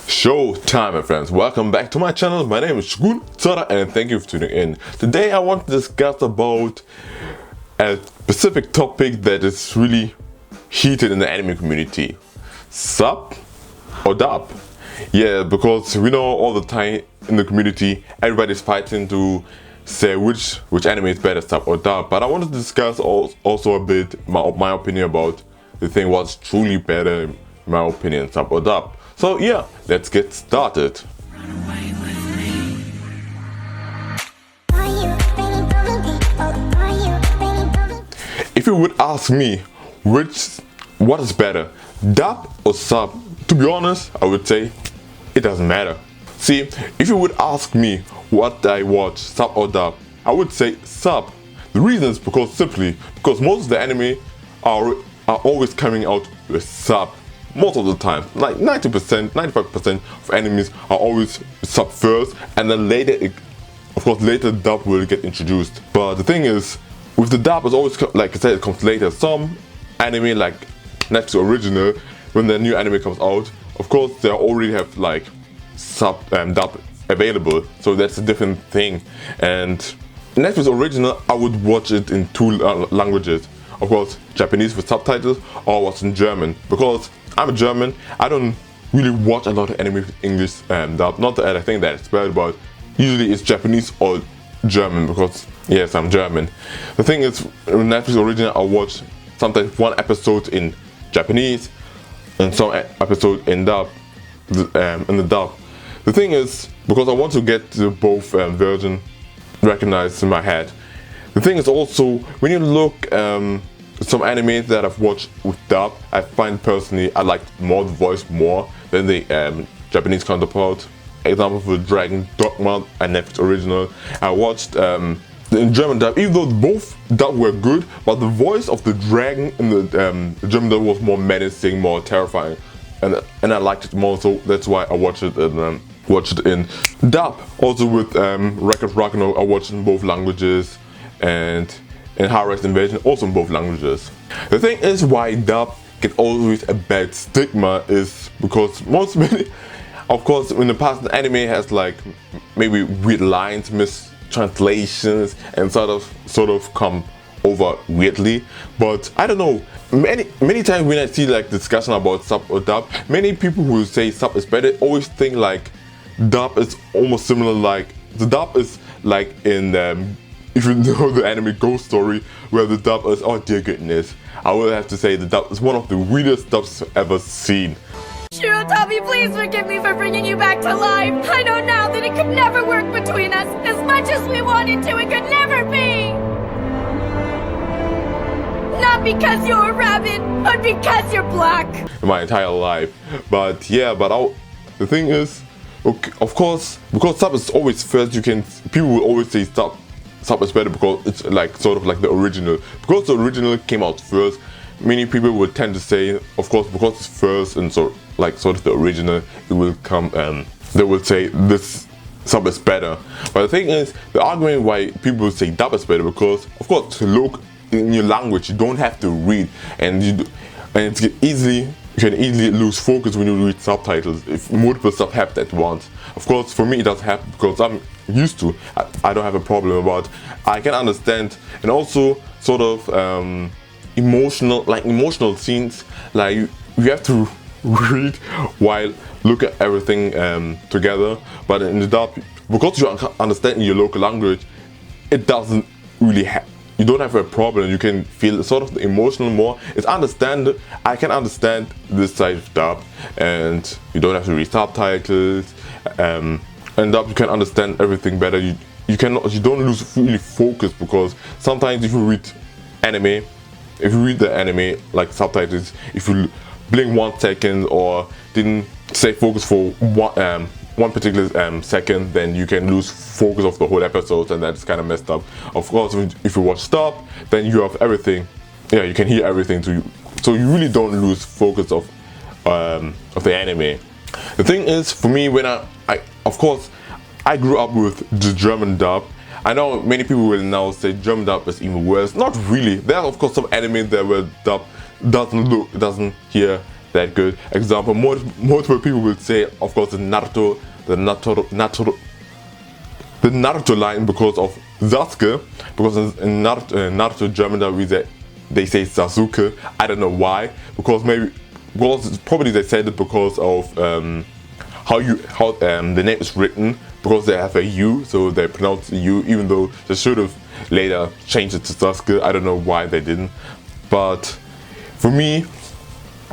Showtime, my friends. Welcome back to my channel. My name is Shogun Zorra and thank you for tuning in. Today I want to discuss about a specific topic that is really heated in the anime community. Sub or dub? Yeah, because we know all the time in the community everybody's fighting to say which anime is better, sub or dub. But I want to discuss also a bit my opinion about the thing what's truly better in my opinion, sub or dub. So yeah, let's get started. If you would ask me what is better, dub or sub, to be honest, I would say it doesn't matter. See, if you would ask me what I watch, sub or dub, I would say sub. The reason is because most of the anime are always coming out with sub. Most of the time, like 90%, 95% of animes are always sub first, and then later, later dub will get introduced. But the thing is, with the dub, it's always, like I said, it comes later. Some anime, like Netflix original, when the new anime comes out, of course, they already have like dub available, so that's a different thing. And Netflix original, I would watch it in two languages. Of course, Japanese with subtitles, or watch in German, because I'm a German. I don't really watch a lot of anime with English dub. Not that I think that it's bad, but usually it's Japanese or German, because yes, I'm German. The thing is, in Netflix original, I watch sometimes one episode in Japanese and some episode in dub, in the dub. The thing is, because I want to get the both version recognized in my head. The thing is also, when you look some anime that I've watched with dub, I find personally I like the voice more than the Japanese counterpart. Example for Dragon Dogma and Netflix original. I watched in German dub, even though both dub were good, but the voice of the dragon in the German dub was more menacing, more terrifying, and I liked it more. So that's why I watched it in dub. Also with Record Ragnarok, I watched in both languages, and in High Rise Invasion also in both languages. The thing is why dub get always a bad stigma is because of course in the past the anime has like maybe weird lines, mistranslations, and sort of come over weirdly. But I don't know, many times when I see like discussion about sub or dub, many people who say sub is better always think like dub is almost similar, like the dub is like in if you know the anime Ghost Story, where the dub is, oh dear goodness, I would have to say the dub is one of the weirdest dubs I've ever seen. Shirotami, please forgive me for bringing you back to life. I know now that it could never work between us. As much as we wanted to, it could never be. Not because you're a rabbit, but because you're black. In my entire life. But yeah, the thing is, okay, of course, because sub is always first, people will always say sub is better because it's like sort of like the original. Because the original came out first, many people would tend to say, of course, because it's first and so like sort of the original, it will come they will say this sub is better. But the thing is, the argument why people say dub is better, because of course to look in your language you don't have to read, and you can easily lose focus when you read subtitles if multiple stuff happen at once. Of course, for me it does happen because I'm used to. I don't have a problem, but I can understand. And also sort of emotional scenes, like you have to read while look at everything together. But in the dub, because you understand in your local language, it doesn't really you don't have a problem. You can feel sort of the emotional more. I can understand this side of dub, and you don't have to read subtitles. And dub, you can understand everything better. You don't lose really focus, because sometimes if you read the anime like subtitles, if you blink 1 second or didn't stay focused for one particular second, then you can lose focus of the whole episode, and that's kind of messed up. Of course, if you watch dub, then you have everything. Yeah, you can hear everything to you, so you really don't lose focus of the anime. The thing is, for me, when I grew up with the German dub. I know many people will now say German dub is even worse. Not really. There are of course some anime that where dub doesn't hear that good. Example, multiple people will say, of course, the Naruto line because of Sasuke, because in Naruto German they say Sasuke. I don't know why, because probably they said it because of how the name is written, because they have a U, so they pronounce U, even though they should have later changed it to Sasuke. I don't know why they didn't, but for me,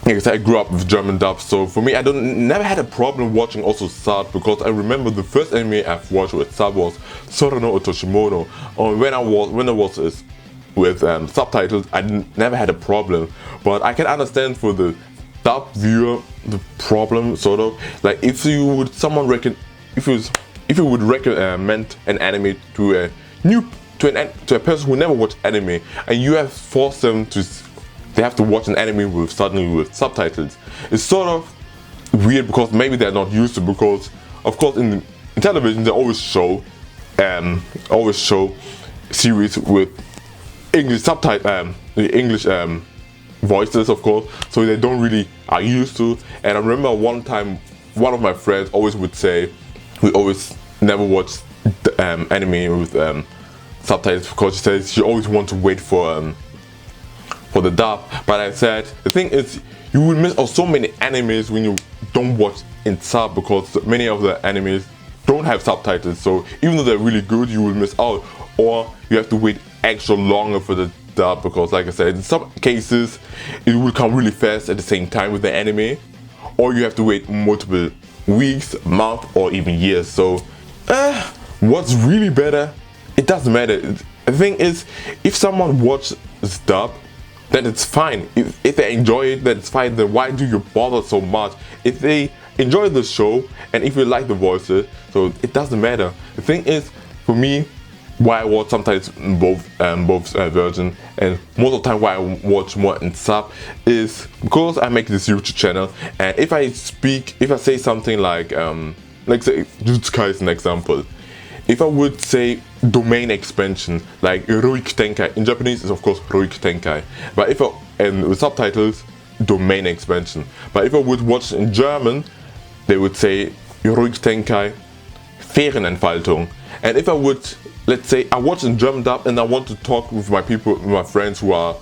like I said, I grew up with German dub, so for me, I never had a problem watching also sub, because I remember the first anime I've watched with sub was Zorra no Otoshimono. When I was with subtitles, I never had a problem, but I can understand for the dub viewer the problem, sort of. Like if you would recommend an anime to a person who never watched anime, and you have forced them to. They have to watch an anime with subtitles. It's sort of weird, because maybe they're not used to, because of course in television they always show series with English English voices, of course, so they don't really are used to. And I remember one time one of my friends always would say we always never watch anime with subtitles, because she says she always wants to wait for the dub. But I said the thing is, you will miss out so many animes when you don't watch in sub, because many of the animes don't have subtitles, so even though they're really good, you will miss out, or you have to wait extra longer for the dub, because like I said, in some cases it will come really fast at the same time with the anime, or you have to wait multiple weeks, months, or even years. So what's really better? It doesn't matter. The thing is, if someone watches dub, then it's fine. If they enjoy it, then it's fine. Then why do you bother so much? If they enjoy the show and if you like the voices, so it doesn't matter. The thing is, for me, why I watch sometimes in both versions, and most of the time why I watch more in sub, is because I make this YouTube channel, and if I say something like say Jujutsu Kaisen is an example. If I would say domain expansion, like Heroic Tenkai, in Japanese it's of course Heroic Tenkai, but and with subtitles, domain expansion. But if I would watch in German, they would say Heroic Tenkai Ferienentfaltung. And if I would, let's say I watch in German dub and I want to talk with my friends who are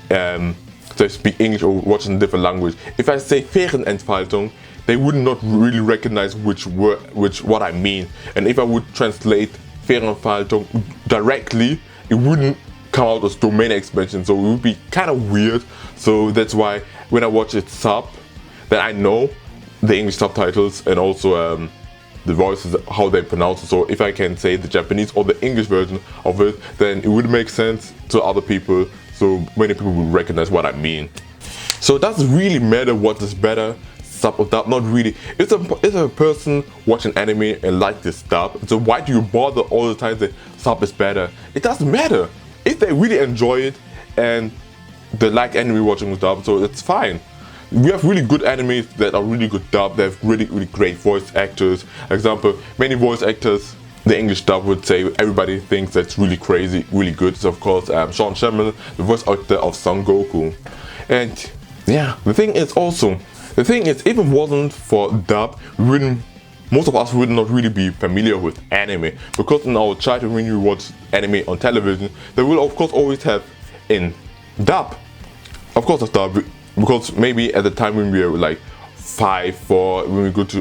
they speak English or watch in a different language, if I say Ferienentfaltung, they would not really recognize what I mean. And if I would translate Ferienentfaltung directly, it wouldn't come out as domain expansion, so it would be kind of weird. So that's why when I watch it sub, then I know the English subtitles and also the voices, how they pronounce it. So if I can say the Japanese or the English version of it, then it would make sense to other people, so many people will recognize what I mean. So it doesn't really matter what is better, sub or dub, not really. If a person watching anime and like this dub, so why do you bother all the time that sub is better? It doesn't matter. If they really enjoy it and they like anime watching with dub, so it's fine. We have really good animes that are really good dub. They have really great voice actors. Example, many voice actors, the English dub would say everybody thinks that's really crazy, really good. So of course, Sean Sherman, the voice actor of Son Goku. And yeah, the thing is, if it wasn't for dub, most of us would not really be familiar with anime, because in our childhood when you watch anime on television, they will of course always have in dub. Of course, dub, because maybe at the time when we were like 5, 4, when we got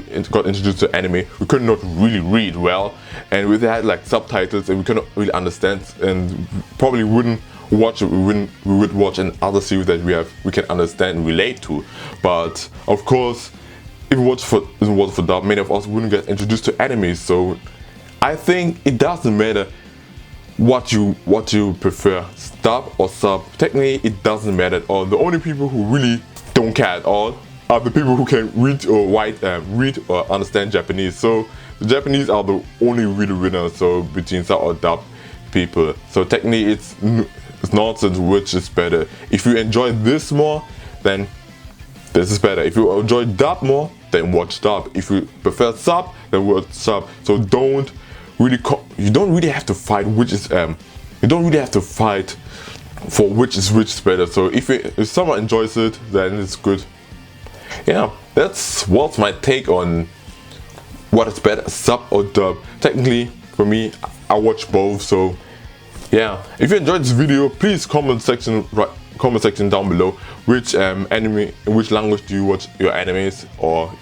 introduced to anime, we could not really read well, and we had like subtitles and we couldn't really understand, and probably wouldn't watch it. We would watch another series that we can understand and relate to. But of course, if it wasn't for dub, many of us wouldn't get introduced to anime. So I think it doesn't matter what you prefer, dub or sub. Technically, it doesn't matter at all. The only people who really don't care at all are the people who can read or understand Japanese. So the Japanese are the only real winners. So between sub or dub people. So technically, it's nonsense which is better. If you enjoy this more, then this is better. If you enjoy dub more, then watch dub. If you prefer sub, then watch sub. So you don't really have to fight you don't really have to fight for which is better. So if someone enjoys it, then it's good. Yeah, that's what's my take on what is better, sub or dub. Technically, for me, I watch both, so yeah. If you enjoyed this video, please comment section down below which anime, in which language do you watch your animes, or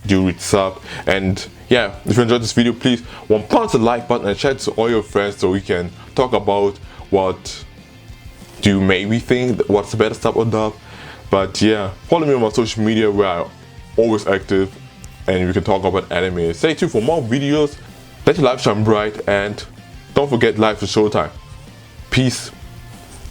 do you read sub. And yeah, if you enjoyed this video, please punch the like button and share it to all your friends so we can talk about what do you maybe think what's the better sub or dub. But yeah, follow me on my social media where I'm always active and we can talk about anime. Stay tuned for more videos. Let your life shine bright, and don't forget, life is Showtime. Peace.